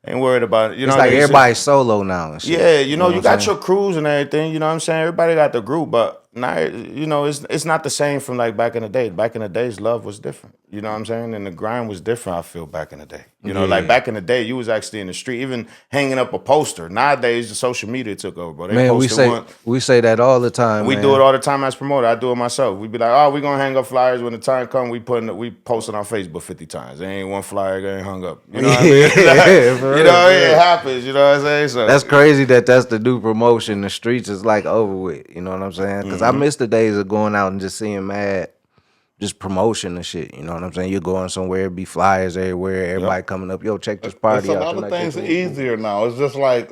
Ain't worried about it. You it's know, like everybody's solo now and shit. yeah, you know, you got your crews and everything. You know what I'm saying? Everybody got the group, but now, you know, it's not the same from like back in the day. Back in the days, love was different. You know what I'm saying? And the grind was different, I feel, back in the day. You know, like back in the day, you was actually in the street, even hanging up a poster. Nowadays, the social media took over, bro. They Man, posted we say that all the time. we man. do it all the time as promoter. I do it myself. We be like, oh, we gonna hang up flyers when the time come. We post it on Facebook 50 times. There ain't one flyer that ain't hung up. You know what I mean? You know, it happens. You know what I'm saying? So That's crazy that's the new promotion. The streets is like over with. You know what I'm saying? Because I miss the days of going out and just seeing mad, just promotion and shit. You know what I'm saying? You're going somewhere, be flyers everywhere, everybody coming up. Yo, check this party It's a out. lot of tonight. things easier now. It's just like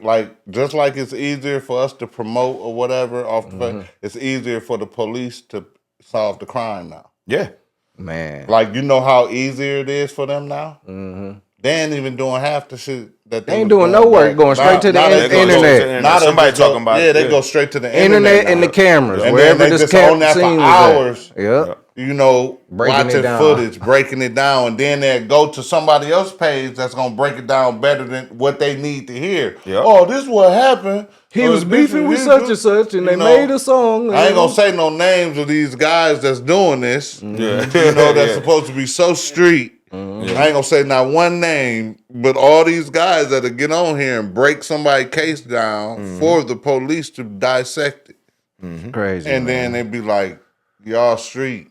it's easier for us to promote or whatever off the it's easier for the police to solve the crime now. yeah. Man. Like, you know how easier it is for them now? Mm-hmm. They ain't even doing half the shit that They ain't was doing no work, going straight to the internet. Now Somebody talking about they go straight to the Internet now. and the cameras. And wherever then they this just on camera that for scene hours. Yep. You know, Breaking it watching down. footage, breaking it down, and then they go to somebody else's page that's gonna break it down better than what they need to hear. Yep. Oh, this is what happened. He was beefing with such and such, and they made a song. I ain't gonna say no names of these guys that's doing this. Yeah. You know, that's supposed to be so street. I ain't gonna say not one name, but all these guys that'll get on here and break somebody's case down for the police to dissect it. Crazy. And then they be like, y'all street.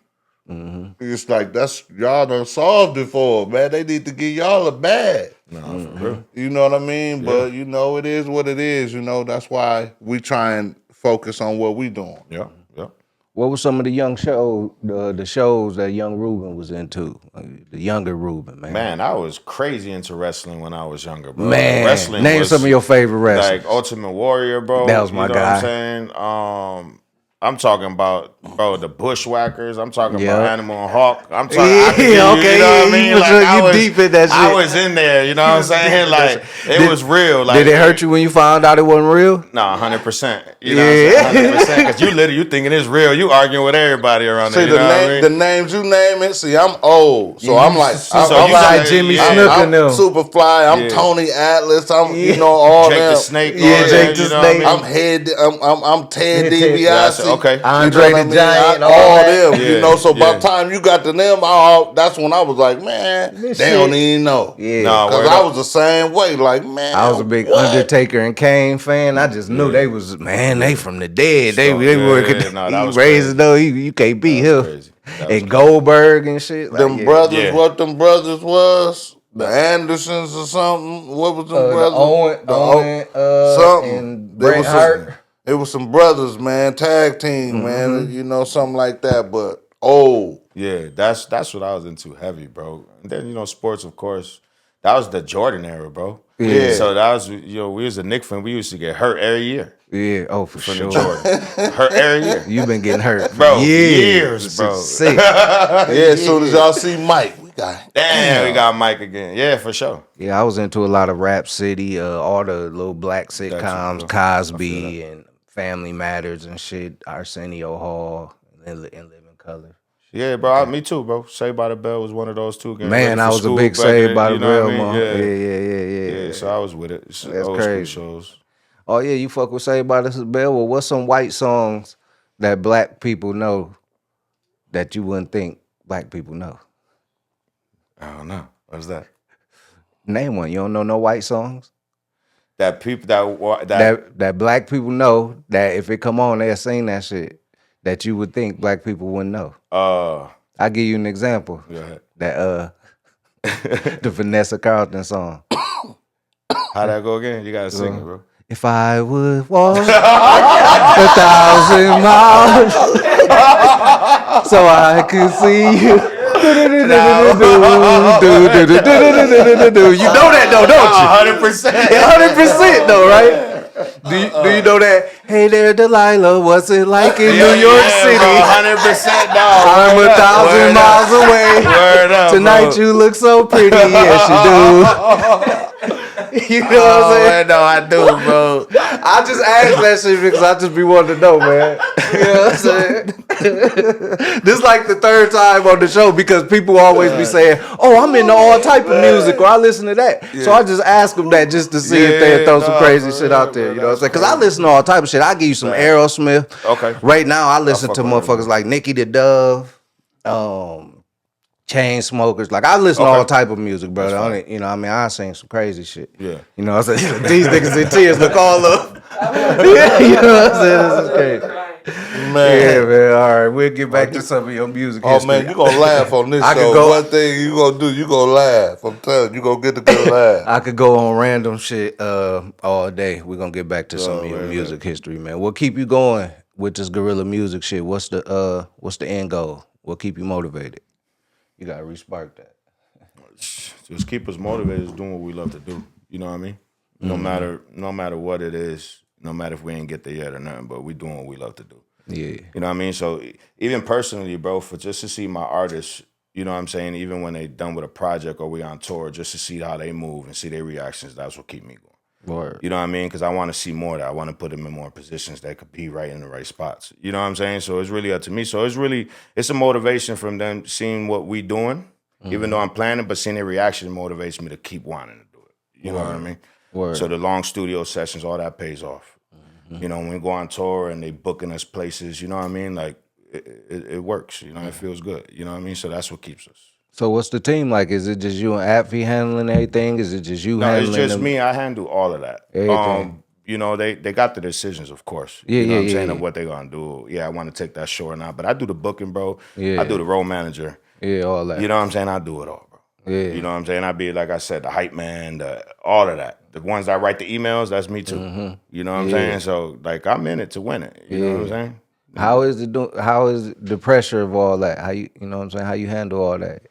It's like, that's y'all done solved it for, man. They need to give y'all a bag. No, for real. You know what I mean? But, you know, it is what it is. You know, that's why we try and focus on what we doing. Yeah, yeah. What were some of the young the shows that young Ruben was into? The younger Ruben, man. Man, I was crazy into wrestling when I was younger, bro. Man, Wrestling name was some of your favorite wrestlers. like Ultimate Warrior, bro. That was my you know guy. What I'm saying? I'm talking about, bro, the Bushwhackers. I'm talking about Animal and Hawk. I'm talking. Okay, you know what I mean? you was deep in that shit. I was in there. You know what I'm saying? Like it was real. Like, Did it hurt you when you found out it wasn't real? No, 100%. You know what I'm saying? 100%. Because you thinking it's real. You arguing with everybody around there. See, You know what I mean? the names you name it, see, I'm old. So I'm like, you like Jimmy Snook and them. I'm Superfly, I'm Tony Atlas, I'm, you know, all Jake them. the Snake. Yeah, all Jake that, the you know what I Snake. mean? I'm Ted Yeah, DiBiase. okay. Andre the Giant, all that. them, Yeah, you know. So by yeah. the time you got to them, that's when I was like, man, This they shit. don't even know. Yeah. No, Because word I up. was the same way, like, man. I was a big what? Undertaker and Kane fan. I just knew they was, man, they from the dead. They Yeah, working. yeah, no, that was raised crazy. though. You can't beat That was him. crazy. That was And crazy. Goldberg and shit. Them Like, brothers, Yeah. what them brothers was? The Andersons or something? What was them brothers? Owen, something. and There Bret was Hart. It was some brothers, man, tag team, man, you know, something like that. But old. Yeah, that's what I was into heavy, bro. And then, you know, sports, of course. That was the Jordan era, bro. Yeah. So that was, you know, we was a Knicks fan. We used to get hurt every year Yeah, oh, for from sure. the Jordan. Hurt every year. You've been getting hurt for Bro, years. years, bro. Sick. Yeah, as soon as y'all see Mike, we got Damn, we got Mike again. Yeah, for sure. Yeah, I was into a lot of Rap City, all the little black sitcoms, bro. Cosby and Family Matters and shit, Arsenio Hall and Living Color. Yeah, bro. Me too, bro. Saved by the Bell was one of those two. Getting Man, ready I for was a school big back Saved then, by the you know what I Bell, mean? man. Yeah. Yeah. So I was with it. It's That's old crazy. school shows. Oh yeah, you fuck with Saved by the Bell. Well, what's some white songs that black people know that you wouldn't think black people know? I don't know. What's that? Name one. You don't know no white songs That people that black people know that if it come on, they'll sing that shit that you would think black people wouldn't know. I'll give you an example. Go ahead. That the Vanessa Carlton song. How that go again? You gotta sing it, bro. If I would walk 1,000 miles so I could see you. You know that though, don't you? 100%. 100% though, right? Do you know that? Hey there, Delilah, what's it like in New York City? 100%, no. I'm 1,000 miles away. Word up, Tonight bro. you look so pretty. Yes, you do. You know what I'm saying? No, I do, bro. I just ask that shit because I just be wanting to know, man. You know what I'm saying? This like the third time on the show because people always be saying, "Oh, I'm into all type of music," or "I listen to that." So I just ask them that just to see if they throw some crazy shit out there. You know what I'm saying? Because I listen to all type of shit. I give you some Aerosmith. Okay. Right now, I listen to fuck with motherfuckers like Nicki the Dove, Chain Smokers. Like I listen to all type of music, bro. You know, what I mean, I sing some crazy shit. Yeah. You know what I'm saying? These niggas in tears look all up. Yeah, you know what I'm saying? This is crazy. Man. Yeah, man. All right, we'll get back to some of your music. Oh history. man, you gonna laugh on this I could show. go- One thing you gonna do, you gonna laugh. I'm telling you, you gonna get the good laugh. I could go on random shit all day. We're gonna get back to some of your music history, man. What keep you going with this guerrilla music shit? What's the end goal? What keep you motivated? You gotta re-spark that. Just keep us motivated doing what we love to do. You know what I mean? No matter what it is, no matter if we ain't get there yet or nothing, but we doing what we love to do. Yeah. You know what I mean? So even personally, bro, for just to see my artists, you know what I'm saying, even when they done with a project or we on tour, just to see how they move and see their reactions, that's what keep me going. Word. You know what I mean? Because I want to see more of that. I want to put them in more positions that could be right in the right spots. You know what I'm saying? So it's really up to me. So it's a motivation from them seeing what we doing, even though I'm planning, but seeing their reaction motivates me to keep wanting to do it. You know what I mean? Word. So the long studio sessions, all that pays off. You know, when we go on tour and they booking us places, you know what I mean? Like, it works. You know, it feels good. You know what I mean? So that's what keeps us. So what's the team like? Is it just you and Apfy handling everything? Is it just you No, handling it's just them? me. I handle all of that. Everything. You know, they got the decisions, of course. Yeah, you know yeah, what I'm saying, yeah. of what they gonna do. Yeah, I want to take that show or not. But I do the booking, bro. Yeah. I do the role manager. Yeah, all that. You know what I'm saying? I do it all, bro. Yeah. You know what I'm saying? I be, like I said, the hype man, all of that. The ones that write the emails, that's me too. You know what I'm saying? So, like, I'm in it to win it. You know what I'm saying? How is the pressure of all that? How you know what I'm saying? How you handle all that?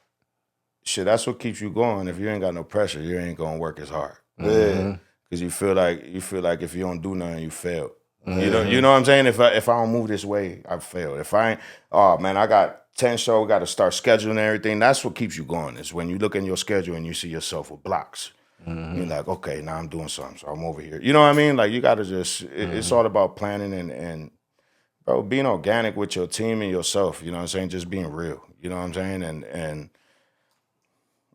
Shit, that's what keeps you going. If you ain't got no pressure, you ain't gonna work as hard. Yeah. Because you feel like if you don't do nothing, you failed. You know what I'm saying? If I don't move this way, I failed. If I ain't, oh man, I got 10 shows, got to start scheduling everything. That's what keeps you going. Is when you look in your schedule and you see yourself with blocks. You're like, okay, now I'm doing something, so I'm over here. You know what I mean? Like you got to just, it's all about planning and bro, being organic with your team and yourself. You know what I'm saying? Just being real. You know what I'm saying? And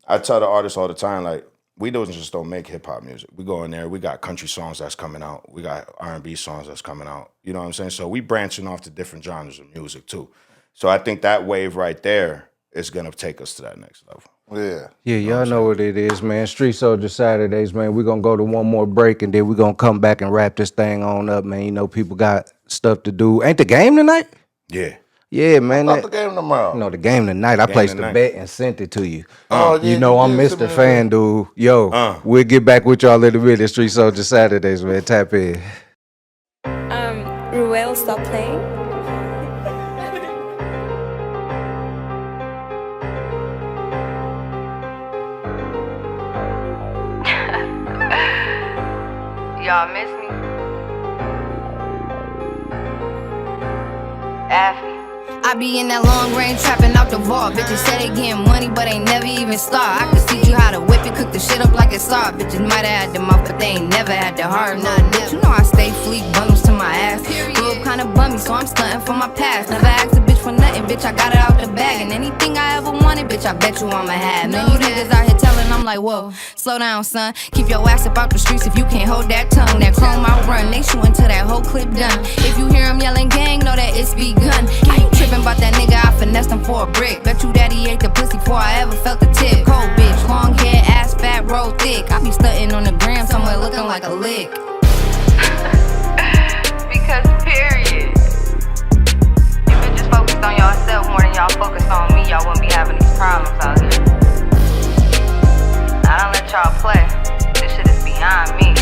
I tell the artists all the time, like, we don't make hip hop music. We go in there, we got country songs that's coming out. We got R&B songs that's coming out. You know what I'm saying? So we branching off to different genres of music too. So I think that wave right there is gonna take us to that next level. Yeah. Yeah, y'all know what it is, man. Street Soldier Saturdays, man. We're gonna go to one more break and then we're gonna come back and wrap this thing on up, man. You know, people got stuff to do. Ain't the game tonight? Yeah. Yeah, man. Not the game tomorrow. No, the game tonight. I placed the tonight. bet and sent it to you. Oh, yeah, You know, you I'm did send Mr. me Fan, dude. Yo, we'll get back with y'all in a minute. Street Soldier Saturdays, man. Tap in. Ruben, stop playing. Y'all miss me? Affy. I be in that long range trapping out the vault. Bitches say they getting money, but ain't never even start. I can teach you how to whip it, cook the shit up like it's salt. Bitches might have had the mouth, but they ain't never had the heart. Nah, bitch, you know I stay fleek, bundles to my ass. Grew up kinda bummy, so I'm stunting for my past. Never asked a bitch for nothing, bitch, I got it out the bag. And anything I ever wanted, bitch, I bet you I'ma have. Man, you niggas out here telling, I'm like, whoa, slow down, son. Keep your ass up out the streets if you can't hold that tongue. That chrome out run, they shootin' till that whole clip done. If you hear him yelling gang, know that it's begun. I ain't trippin' about that nigga, I finessed him for a brick. Bet you daddy ate the pussy before I ever felt the tip. Cold bitch, long hair, ass fat, roll thick. I be stuntin' on the gram somewhere looking like a lick. Because period. You bitches focused on yourself more than y'all focused on me, y'all wouldn't be having these problems out here. I don't let y'all play. This shit is beyond me.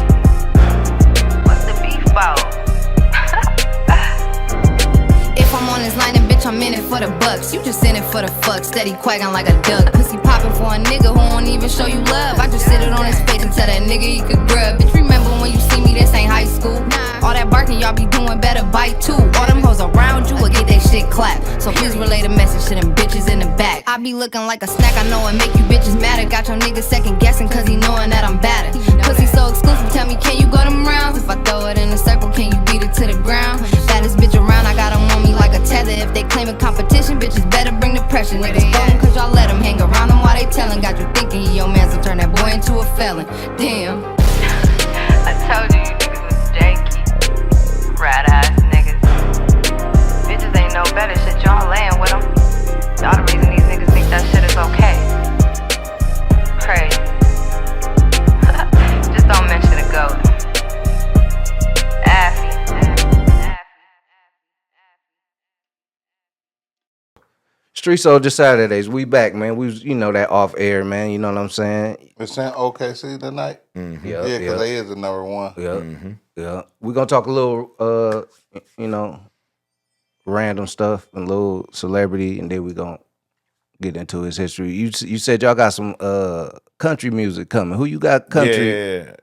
What's the beef about? If I'm on this line, then bitch, I'm in it for the bucks. You just in it for the fuck, steady quacking like a duck. Pussy popping for a nigga who won't even show you love. I just sit it on his face and tell that nigga he could grub. Bitch, remember when you see me me, this ain't high school. All that barking y'all be doing better bite too. All them hoes around you will get they shit clapped. So please relay the message to them bitches in the back. I be looking like a snack, I know it make you bitches madder. Got your niggas second guessing cause he knowing that I'm better. Pussy so exclusive, tell me can you go them rounds? If I throw it in a circle, can you beat it to the ground? Baddest bitch around, I got them on me like a tether. If they claim a competition, bitches better bring the pressure. Niggas bone cause y'all let them hang around them while they tellin'. Got you thinking your man's will turn that boy into a felon. Damn. I told you niggas was janky. Rat ass niggas. Bitches ain't no better shit, y'all laying with them. Y'all the reason these niggas think that shit is okay. Crazy. Just don't mention a goat. Affy. Street Soldier Saturdays, we back, man. We was, you know, that off air, man. You know what I'm saying? It's in OKC tonight. Yeah, Yeah, because they is the number one. Yeah, yeah. We're gonna talk a little, you know, random stuff and a little celebrity, and then we gonna get into his history. You said y'all got some country music coming. Who you got country? Yeah.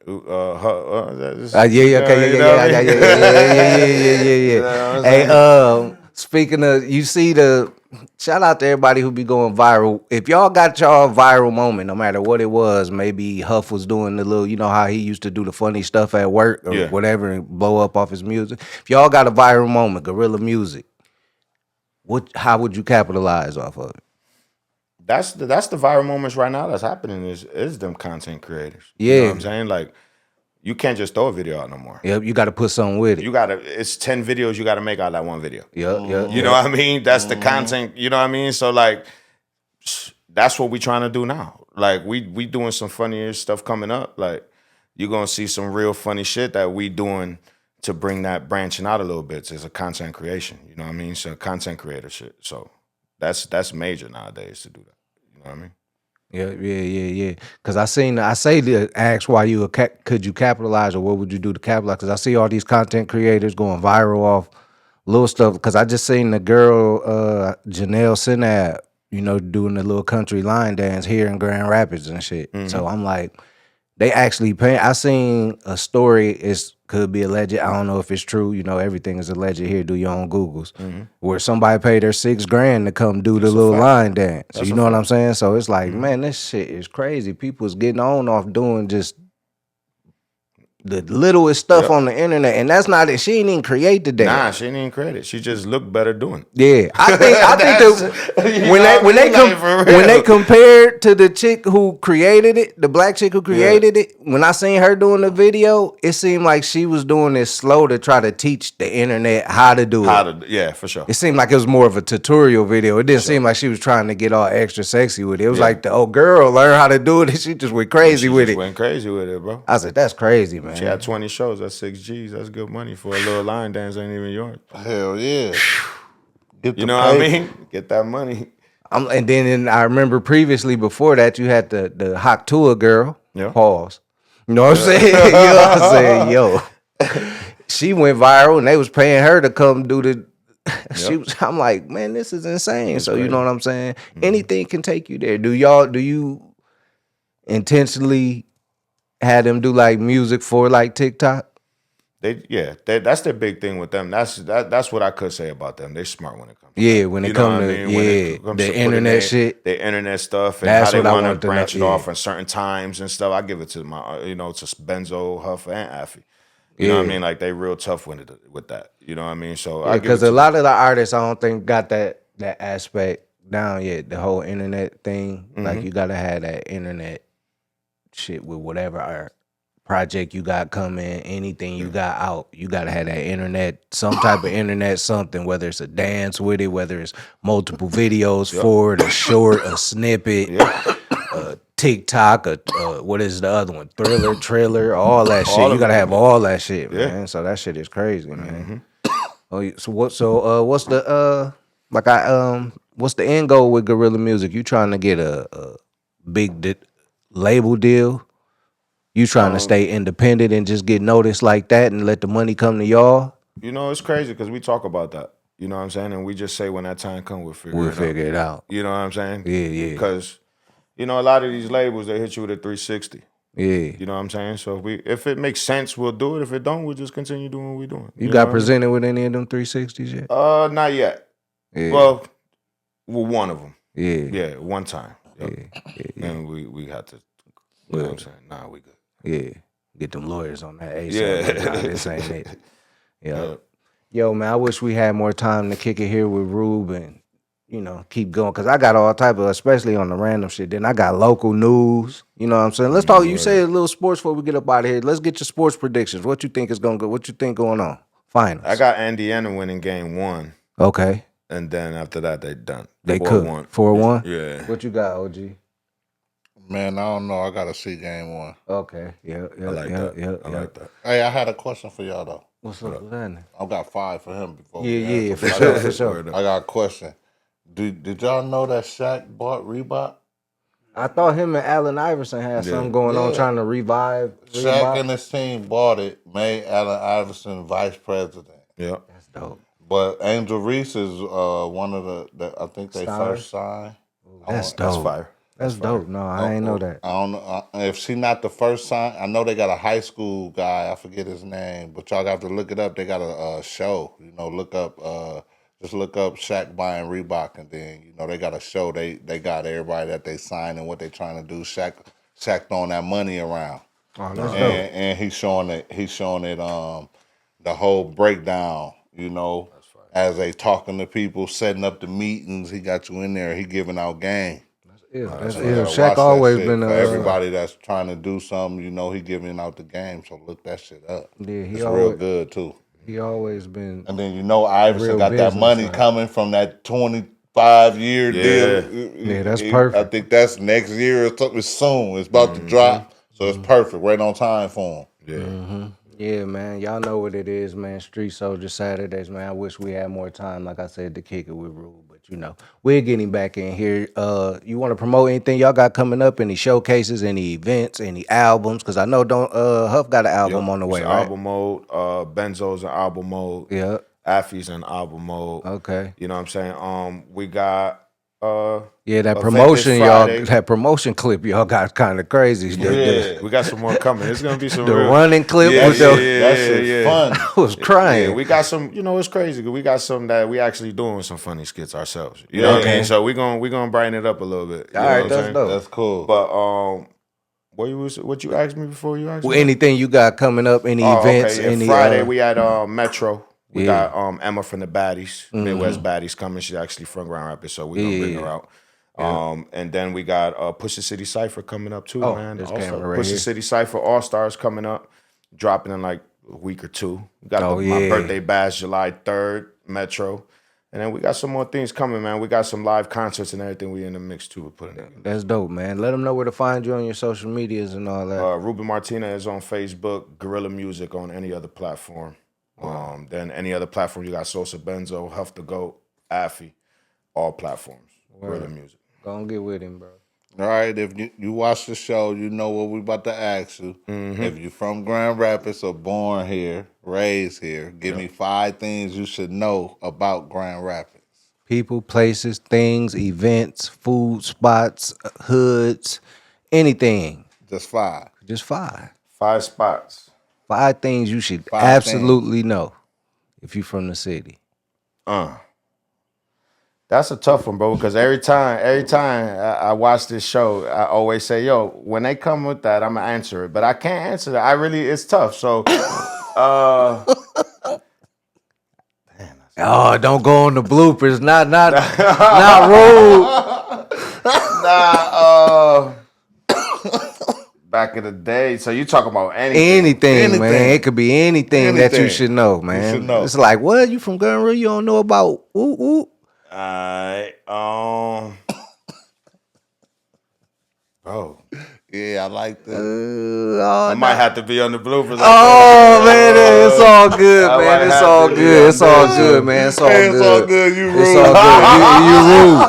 Yeah. Hey, speaking of, you see the shout out to everybody who be going viral. If y'all got y'all viral moment, no matter what it was, maybe Huff was doing the little, you know how he used to do the funny stuff at work or whatever and blow up off his music. If y'all got a viral moment, guerrilla music, how would you capitalize off of it? That's the viral moments right now that's happening is them content creators. Yeah. You know what I'm saying? Like, you can't just throw a video out no more. Yep, you got to put something with it. It's 10 videos you got to make out of that one video. Yep. You know what I mean? That's the content, you know what I mean? So, like, that's what we trying to do now. Like, we doing some funnier stuff coming up. Like, you're going to see some real funny shit that we doing to bring that branching out a little bit. It's a content creation, you know what I mean? So, content creator shit. So, that's major nowadays to do that. You know what I mean? Yeah. Because I say to ask why could you capitalize or what would you do to capitalize? Because I see all these content creators going viral off little stuff. Because I just seen the girl Janelle Sinab, you know, doing the little country line dance here in Grand Rapids and shit. So I'm like, they actually pay. I seen a story. Could be alleged. I don't know if it's true. You know, everything is alleged here. Do your own Googles. Where somebody paid her $6,000 to come do the little line dance. So you know what I'm saying? So it's like, man, this shit is crazy. People's getting on off doing just the littlest stuff on the internet, and that's not it. She ain't even create the dance. Nah, she didn't even create it. She just looked better doing it. Yeah, I think when they compared to the chick who created it, the black chick who created it, when I seen her doing the video, it seemed like she was doing this slow to try to teach the internet how to do it. Yeah, for sure. It seemed like it was more of a tutorial video. It didn't seem like she was trying to get all extra sexy with it. It was like the old girl learned how to do it, and she just went crazy with it. Went crazy with it, bro. I said, that's crazy, man. She had 20 shows. That's 6 G's. That's good money for a little line dance. Ain't even yours. Hell yeah. You know what I mean? Get that money. And then I remember previously before that, you had the Haktua girl. Yeah. Pause. You know what I'm saying? You know what I'm saying? Yo. She went viral and they was paying her to come do the I'm like, man, this is insane. It's crazy. You know what I'm saying? Anything can take you there. Do you intentionally had them do like music for like TikTok? That's their big thing with them. That's what I could say about them. They're smart when it comes. When it comes to the internet shit, the internet stuff, and that's how they want to branch it off at certain times and stuff. I give it to my, to Benzo, Huff, and Affy. You know what I mean? Like they real tough with that. You know what I mean? So because a lot of the artists, I don't think got that aspect down yet. The whole internet thing, like you gotta have that internet shit with whatever project you got coming, anything you got out, you gotta have that internet, some type of internet something, whether it's a dance with it, whether it's multiple videos for it, a short, a snippet, a TikTok, what is the other one? Trailer, all that shit. You gotta have all that shit, man. So that shit is crazy, man. What's the what's the end goal with guerrilla music? You trying to get a big label deal? You trying to stay independent and just get noticed like that and let the money come to y'all? You know, it's crazy because we talk about that. You know what I'm saying? And we just say when that time comes, we'll figure it out. You know what I'm saying? Yeah. Because, a lot of these labels, they hit you with a 360. Yeah. You know what I'm saying? So if it makes sense, we'll do it. If it don't, we'll just continue doing what we're doing. You got know presented with any of them 360s yet? Not yet. Yeah. Well, one of them. Yeah. Yeah, one time. Yep. Yeah. And we had to, you know what I'm saying? Nah, we good. Yeah. Get them lawyers on that ASAP. Yeah. Nah, this ain't it. Yeah. Yo, man, I wish we had more time to kick it here with Ruben. You know, keep going. Because I got all type of, especially on the random shit. Then I got local news. You know what I'm saying? Let's talk. You say a little sports before we get up out of here. Let's get your sports predictions. What you think is going to go? What you think going on? Finals. I got Indiana winning game 1. Okay. And then after that, they done. They could. 4-1? Yeah. What you got, OG? Man, I don't know. I got to see game 1. Okay. Yeah. I like that. Hey, I had a question for y'all, though. What's up with that? I got 5 for him before. Yeah, for sure. I got a question. Did y'all know that Shaq bought Reebok? I thought him and Allen Iverson had something going on trying to revive Reebok. Shaq and his team bought it, made Allen Iverson vice president. Yeah. That's dope. But Angel Reese is one of the I think they Stars? first signed. That's dope. That's fire. That's dope. No, I ain't know that. I don't know if she not the first sign. I know they got a high school guy. I forget his name, but y'all got to look it up. They got a show. You know, just look up Shaq buying Reebok, and then they got a show. They got everybody that they signed and what they trying to do. Shaq throwing that money around. Oh, that's dope. And he's showing it. The whole breakdown. As they talking to people, setting up the meetings. He got you in there. He giving out game. That's Shaq always been for everybody that's trying to do something. He giving out the game. So look that shit up. Yeah, it's real good too. He always been. And then Iverson got that money coming from that 25-year deal. Yeah, that's perfect. I think that's next year or something soon. It's about to drop, so it's perfect. Right on time for him. Yeah. Yeah, man. Y'all know what it is, man. Street Soldier Saturdays, man. I wish we had more time, like I said, to kick it with Ruben. But we're getting back in here. You want to promote anything y'all got coming up? Any showcases, any events, any albums? Because I know Huff got an album on the way, right? Album mode. Benzo's in album mode. Yeah. Affy's in album mode. Okay. You know what I'm saying? We got that promotion that promotion clip y'all got kind of crazy. Yeah, we got some more coming. It's gonna be some the real running clip with that shit's fun. I was crying. Yeah, we got some. It's crazy. We got some that we actually doing some funny skits ourselves. You know what I mean? So we gonna brighten it up a little bit. All right, that's dope. That's cool. But what you asked me before you asked me? Anything you got coming up? Any events? Okay. Any Friday we had Metro. We got Emma from the Baddies, Midwest Baddies coming. She's actually from Grand Rapids, so we're gonna bring her out. And then we got Push the City Cypher coming up too, man. Push the City Cypher All Stars coming up, dropping in like a week or two. We got my birthday bash July 3rd, Metro. And then we got some more things coming, man. We got some live concerts and everything we in the mix too. We're putting it. That's dope, man. Let them know where to find you on your social medias and all that. Ruben Martinez on Facebook, Guerrilla Music on any other platform. Then any other platform, you got Sosa Benzo, Huff the Goat, Affy, all platforms. Guerrilla Music. Go and get with him, bro. All right, if you watch the show, you know what we about to ask you. If you're from Grand Rapids or born here, raised here, give me 5 things you should know about Grand Rapids. People, places, things, events, food spots, hoods, anything. Just 5. Just 5. 5 spots. 5 things you should absolutely know if you're from the city. That's a tough one, bro, because every time I watch this show, I always say, yo, when they come with that, I'm going to answer it. But I can't answer that. it's tough. So, don't go on the bloopers. Not rude. Back in the day. So you talking about anything. Anything, man. It could be anything that you should know, man. should know. It's like, what? You from Gun Run? You don't know about ooh. Bro. Yeah, I like that. I might have to be on the bloopers. Man, it's all good, man. It's all good. It's all good, man. It's all good. It's all good. You rude. It's all good. You rude.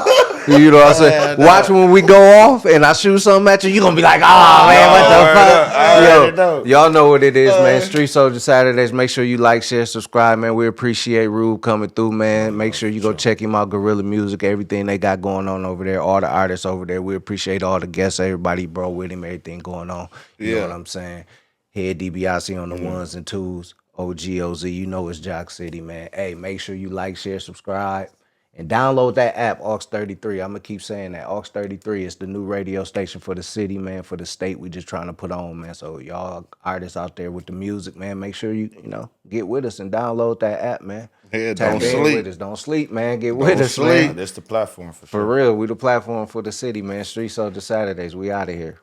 You know what I'm saying? Watch when we go off and I shoot something at you, you gonna be like, oh man, what the fuck? Yo, y'all know what it is, man. Street Soldier Saturdays. Make sure you like, share, subscribe, man. We appreciate Rube coming through, man. Make sure you go check him out, Gorilla Music, everything they got going on over there, all the artists over there. We appreciate all the guests, everybody bro with him, everything going on. You know what I'm saying? Head DiBiase on the ones and twos. OGOZ, you know it's Jock City, man. Hey, make sure you like, share, subscribe, and download that app, Aux 33. I'm going to keep saying that. Aux 33 is the new radio station for the city, man, for the state we just trying to put on, man. So y'all artists out there with the music, man, make sure you get with us and download that app, man. Yeah, Tap don't in sleep. with us. Don't sleep, man. Get with us, Man, man. that's the platform for sure. For real, we the platform for the city, man. Street Soldier Saturdays. We out of here.